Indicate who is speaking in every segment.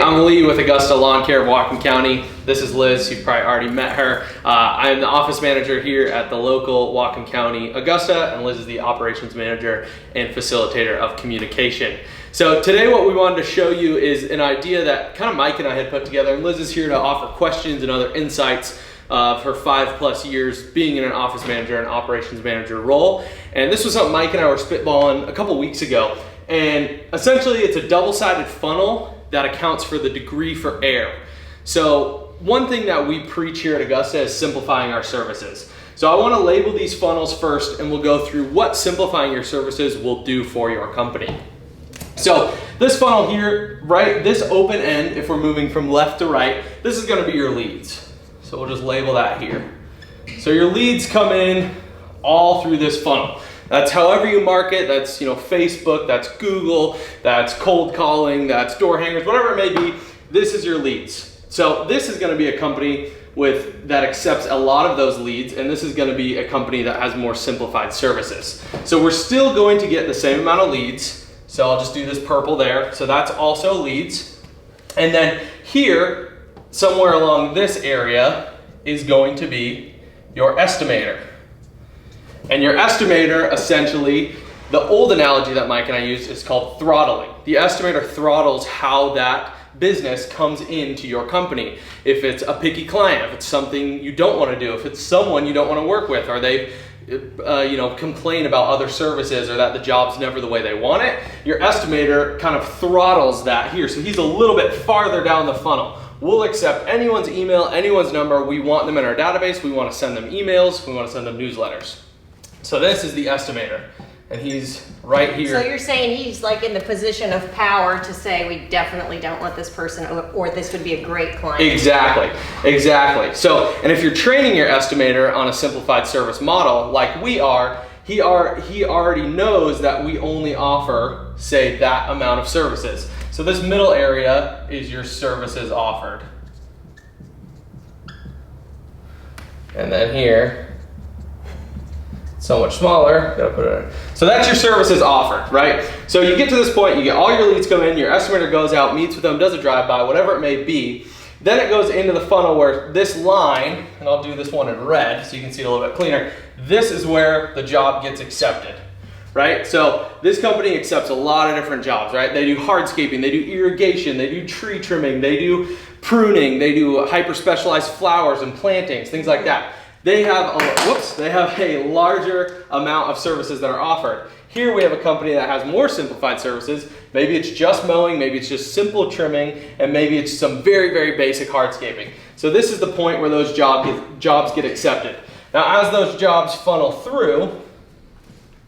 Speaker 1: I'm Lee with Augusta Lawn Care of Whatcom County. This is Liz, you've probably already met her. I'm the office manager here at the local Whatcom County Augusta, and Liz is the operations manager and facilitator of communication. So today what we wanted to show you is an idea that kind of Mike and I had put together, and Liz is here to offer questions and other insights of her 5+ years being in an office manager and operations manager role. And this was something Mike and I were spitballing a couple weeks ago. And essentially it's a double-sided funnel that accounts for the degree for error. So one thing that we preach here at Augusta is simplifying our services. So I want to label these funnels first, and we'll go through what simplifying your services will do for your company. So this funnel here, right, this open end, if we're moving from left to right, this is going to be your leads. So we'll just label that here. So your leads come in all through this funnel. That's however you market. That's, Facebook, that's Google, that's cold calling, that's door hangers, whatever it may be. This is your leads. So this is going to be a company that accepts a lot of those leads, and this is going to be a company that has more simplified services. So we're still going to get the same amount of leads. So I'll just do this purple there. So that's also leads. And then here, somewhere along this area, is going to be your estimator. And your estimator, essentially, the old analogy that Mike and I used is called throttling. The estimator throttles how that business comes into your company. If it's a picky client, if it's something you don't want to do, if it's someone you don't want to work with, or they complain about other services, or that the job's never the way they want it, your estimator kind of throttles that here. So he's a little bit farther down the funnel. We'll accept anyone's email, anyone's number. We want them in our database. We want to send them emails. We want to send them newsletters. So this is the estimator, and he's right here.
Speaker 2: So you're saying he's like in the position of power to say we definitely don't want this person, or this would be a great client.
Speaker 1: Exactly. So, and if you're training your estimator on a simplified service model like we are, he already knows that we only offer, say, that amount of services. So this middle area is your services offered. And then here, so much smaller, gotta put it in. So that's your services offered, right? So you get to this point, you get all your leads come in, your estimator goes out, meets with them, does a drive-by, whatever it may be. Then it goes into the funnel where this line, and I'll do this one in red so you can see it a little bit cleaner, this is where the job gets accepted, right? So this company accepts a lot of different jobs, right? They do hardscaping, they do irrigation, they do tree trimming, they do pruning, they do hyper-specialized flowers and plantings, things like that. They have a larger amount of services that are offered. Here we have a company that has more simplified services. Maybe it's just mowing, maybe it's just simple trimming, and maybe it's some very, very basic hardscaping. So this is the point where those jobs get accepted. Now, as those jobs funnel through,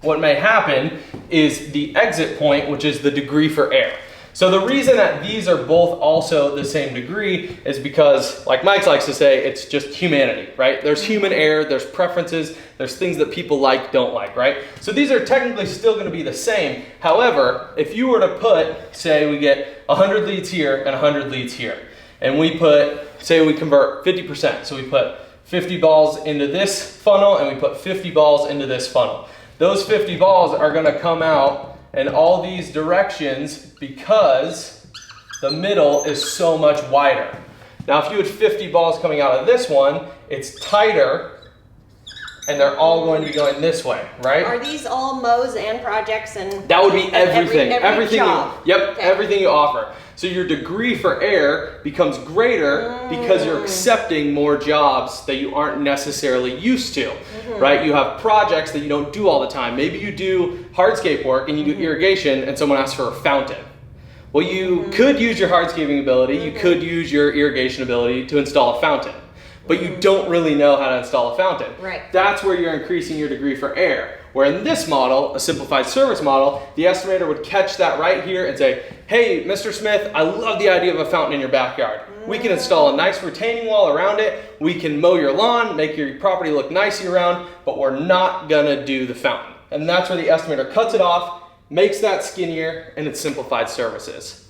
Speaker 1: what may happen is the exit point, which is the degree for error. So the reason that these are both also the same degree is because, like Mike likes to say, it's just humanity, right? There's human error, there's preferences, there's things that people like, don't like, right? So these are technically still going to be the same. However, if you were to put, say we get 100 leads here and 100 leads here, and we put, say we convert 50%, so we put 50 balls into this funnel and we put 50 balls into this funnel. Those 50 balls are going to come out in all these directions because the middle is so much wider. Now, if you had 50 balls coming out of this one, it's tighter, and they're all going to be going this way, right?
Speaker 2: Are these all mows and projects and
Speaker 1: that would be everything.
Speaker 2: Every job?
Speaker 1: Everything you offer. So your degree for error becomes greater because you're accepting more jobs that you aren't necessarily used to, right? You have projects that you don't do all the time. Maybe you do hardscape work and you do irrigation and someone asks for a fountain. Well, you could use your hardscaping ability, you could use your irrigation ability to install a fountain, but you don't really know how to install a fountain.
Speaker 2: Right.
Speaker 1: That's where you're increasing your degree for error. Where in this model, a simplified service model, the estimator would catch that right here and say, hey, Mr. Smith, I love the idea of a fountain in your backyard. We can install a nice retaining wall around it. We can mow your lawn, make your property look nice year round, but we're not gonna do the fountain. And that's where the estimator cuts it off, makes that skinnier, and it's simplified services.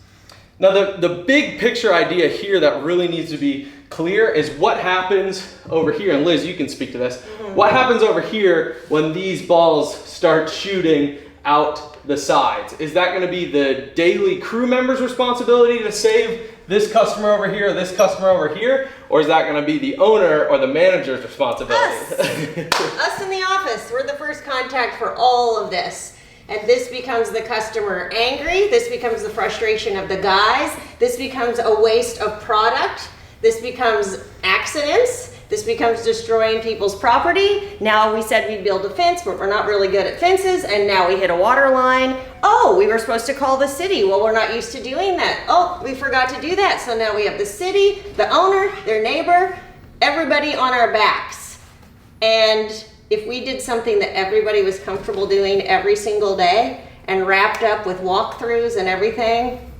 Speaker 1: Now the big picture idea here that really needs to be clear is what happens over here, and Liz, you can speak to this. What happens over here when these balls start shooting out the sides? Is that going to be the daily crew member's responsibility to save this customer over here, this customer over here? Or is that going to be the owner or the manager's responsibility?
Speaker 2: Us in the office, we're the first contact for all of this. And this becomes the customer angry, this becomes the frustration of the guys, this becomes a waste of product, this becomes accidents, this becomes destroying people's property. Now we said we'd build a fence, but we're not really good at fences, and now we hit a water line. Oh, we were supposed to call the city. Well, we're not used to doing that. Oh, we forgot to do that. So now we have the city, the owner, their neighbor, everybody on our backs. And if we did something that everybody was comfortable doing every single day and wrapped up with walkthroughs and everything,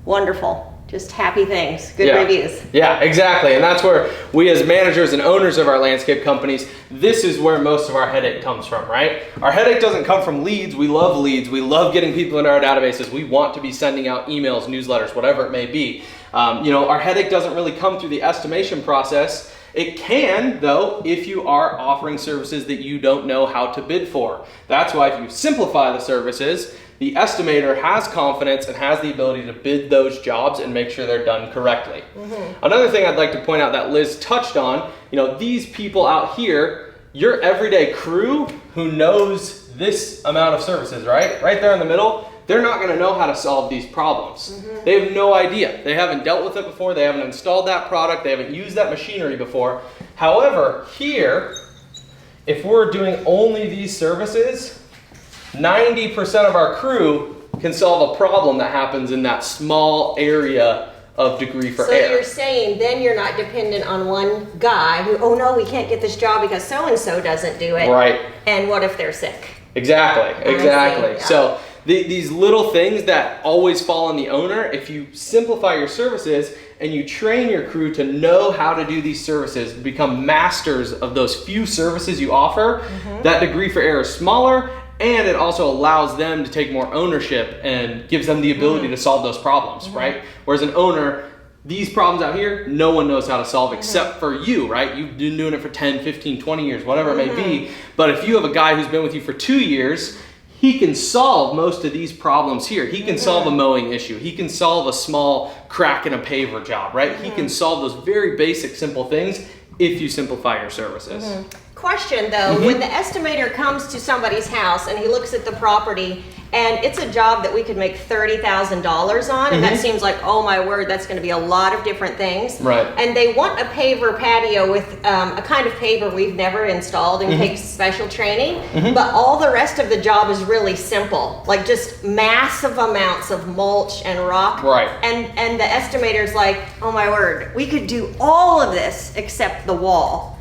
Speaker 2: wonderful. Just happy things, good reviews.
Speaker 1: Yeah, exactly. And that's where we as managers and owners of our landscape companies, this is where most of our headache comes from, right? Our headache doesn't come from leads. We love leads. We love getting people into our databases. We want to be sending out emails, newsletters, whatever it may be. Our headache doesn't really come through the estimation process. It can, though, if you are offering services that you don't know how to bid for. That's why if you simplify the services, the estimator has confidence and has the ability to bid those jobs and make sure they're done correctly. Another thing I'd like to point out that Liz touched on, these people out here, your everyday crew who knows this amount of services, right? Right there in the middle, they're not going to know how to solve these problems. They have no idea. They haven't dealt with it before. They haven't installed that product. They haven't used that machinery before. However, here, if we're doing only these services, 90% of our crew can solve a problem that happens in that small area of degree for air.
Speaker 2: So you're saying then you're not dependent on one guy who, oh no, we can't get this job because so-and-so doesn't do it.
Speaker 1: Right.
Speaker 2: And what if they're sick?
Speaker 1: Exactly.
Speaker 2: Yeah.
Speaker 1: So these little things that always fall on the owner, if you simplify your services and you train your crew to know how to do these services, become masters of those few services you offer, that degree for error is smaller, and it also allows them to take more ownership and gives them the ability to solve those problems, right? Whereas an owner, these problems out here, no one knows how to solve except for you, right? You've been doing it for 10, 15, 20 years, whatever it may be. But if you have a guy who's been with you for 2 years, he can solve most of these problems here. He can solve a mowing issue. He can solve a small crack in a paver job, right? He can solve those very basic, simple things if you simplify your services.
Speaker 2: Question though, when the estimator comes to somebody's house and he looks at the property and it's a job that we could make $30,000 on, and that seems like, oh my word, that's going to be a lot of different things.
Speaker 1: Right.
Speaker 2: And they want a paver patio with a kind of paver we've never installed and takes special training, but all the rest of the job is really simple, like just massive amounts of mulch and rock.
Speaker 1: Right.
Speaker 2: And the estimator's like, oh my word, we could do all of this except the wall.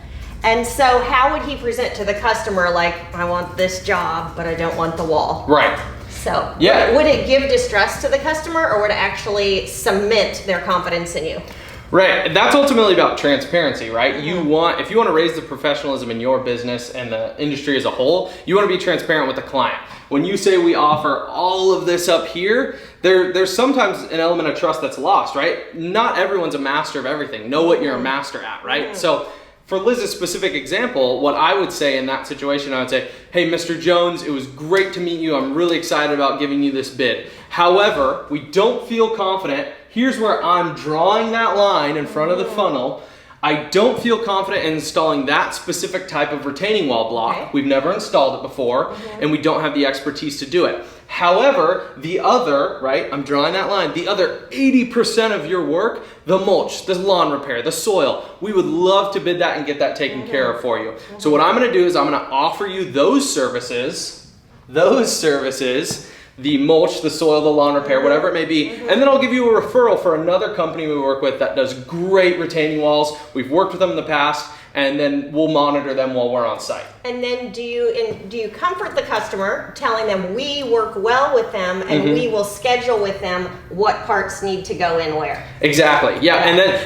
Speaker 2: And so how would he present to the customer, like, I want this job, but I don't want the wall?
Speaker 1: Right.
Speaker 2: So
Speaker 1: Yeah.
Speaker 2: would it give distress to the customer, or would it actually cement their confidence in you?
Speaker 1: Right. That's ultimately about transparency, right? If you want to raise the professionalism in your business and the industry as a whole, you want to be transparent with the client. When you say we offer all of this up here, there's sometimes an element of trust that's lost, right? Not everyone's a master of everything. Know what you're a master at, right? So for Liz's specific example, what I would say in that situation, I would say, hey, Mr. Jones, it was great to meet you. I'm really excited about giving you this bid. However, we don't feel confident. Here's where I'm drawing that line in front of the funnel. I don't feel confident in installing that specific type of retaining wall block.
Speaker 2: Okay.
Speaker 1: We've never installed it before, and we don't have the expertise to do it. However, the other, right, I'm drawing that line, the other 80% of your work, the mulch, the lawn repair, the soil, we would love to bid that and get that taken care of for you. So what I'm gonna do is I'm gonna offer you those services, the mulch, the soil, the lawn repair, whatever it may be, and then I'll give you a referral for another company we work with that does great retaining walls. We've worked with them in the past, and then we'll monitor them while we're on site.
Speaker 2: And then do you comfort the customer, telling them we work well with them and we will schedule with them what parts need to go in where?
Speaker 1: Exactly. Yeah.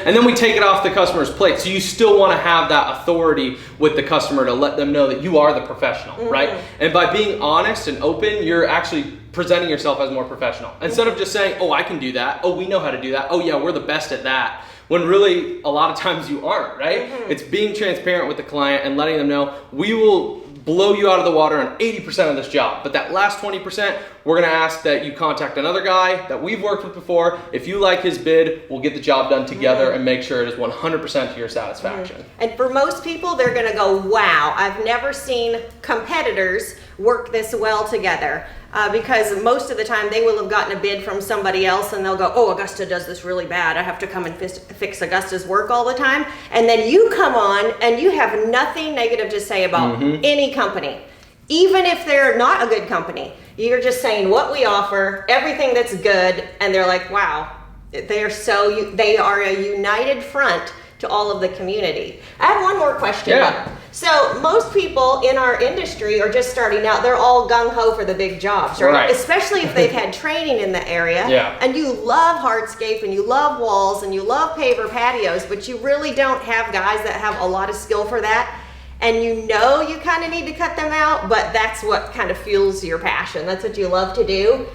Speaker 1: And then we take it off the customer's plate. So you still want to have that authority with the customer to let them know that you are the professional, right? And by being honest and open, you're actually presenting yourself as more professional. Instead of just saying, oh, I can do that. Oh, we know how to do that. Oh yeah, we're the best at that. When really a lot of times you aren't, right? It's being transparent with the client and letting them know we will blow you out of the water on 80% of this job. But that last 20%, we're gonna ask that you contact another guy that we've worked with before. If you like his bid, we'll get the job done together and make sure it is 100% to your satisfaction.
Speaker 2: And for most people, they're gonna go, wow, I've never seen competitors work this well together. Because most of the time they will have gotten a bid from somebody else and they'll go, oh, Augusta does this really bad. I have to come and fix Augusta's work all the time. And then you come on and you have nothing negative to say about any company. Even if they're not a good company, you're just saying what we offer, everything that's good. And they're like, wow, they are a united front to all of the community. I have one more question.
Speaker 1: Yeah.
Speaker 2: So most people in our industry are just starting out. They're all gung-ho for the big jobs, right? Especially if they've had training in the area.
Speaker 1: Yeah.
Speaker 2: And you love hardscape and you love walls and you love paver patios, but you really don't have guys that have a lot of skill for that. And you know you kind of need to cut them out, but that's what kind of fuels your passion. That's what you love to do.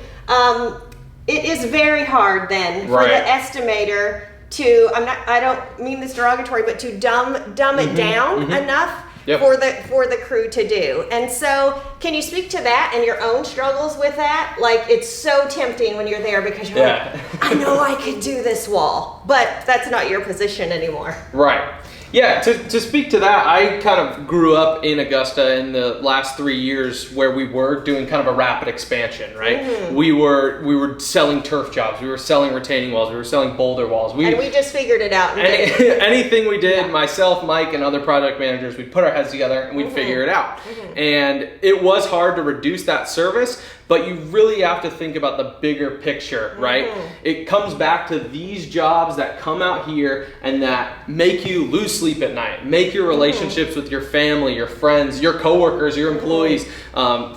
Speaker 2: It is very hard then for the estimator to, I don't mean this derogatory, but to dumb it down enough for the crew to do. And so can you speak to that and your own struggles with that? Like, it's so tempting when you're there because you're like, I know I could do this wall, but that's not your position anymore.
Speaker 1: Right. Yeah, to speak to that, I kind of grew up in Augusta in the last 3 years where we were doing kind of a rapid expansion, right? We were selling turf jobs, we were selling retaining walls, we were selling boulder walls.
Speaker 2: And we just figured it out.
Speaker 1: Anything we did, myself, Mike, and other project managers, we'd put our heads together and we'd figure it out. And it was hard to reduce that service, but you really have to think about the bigger picture, right? It comes back to these jobs that come out here and that make you lose sleep at night, make your relationships with your family, your friends, your coworkers, your employees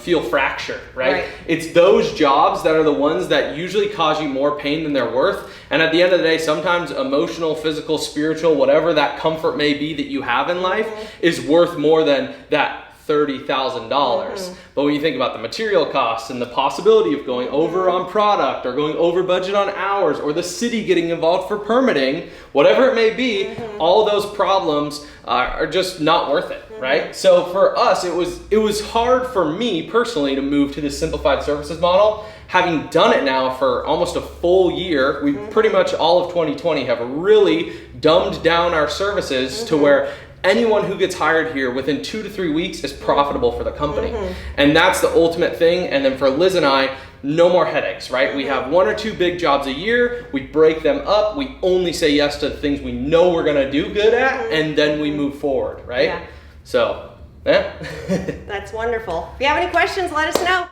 Speaker 1: feel fractured, right? It's those jobs that are the ones that usually cause you more pain than they're worth. And at the end of the day, sometimes emotional, physical, spiritual, whatever that comfort may be that you have in life is worth more than that $30,000. But when you think about the material costs and the possibility of going over on product or going over budget on hours or the city getting involved for permitting, whatever it may be, all those problems are just not worth it, right? So for us, it was hard for me personally to move to the simplified services model. Having done it now for almost a full year, we pretty much all of 2020 have really dumbed down our services to where anyone who gets hired here within 2 to 3 weeks is profitable for the company. And that's the ultimate thing. And then for Liz and I, no more headaches, right? We have 1 or 2 big jobs a year. We break them up. We only say yes to the things we know we're going to do good at, and then we move forward, right? So, yeah.
Speaker 2: That's wonderful. If you have any questions, let us know.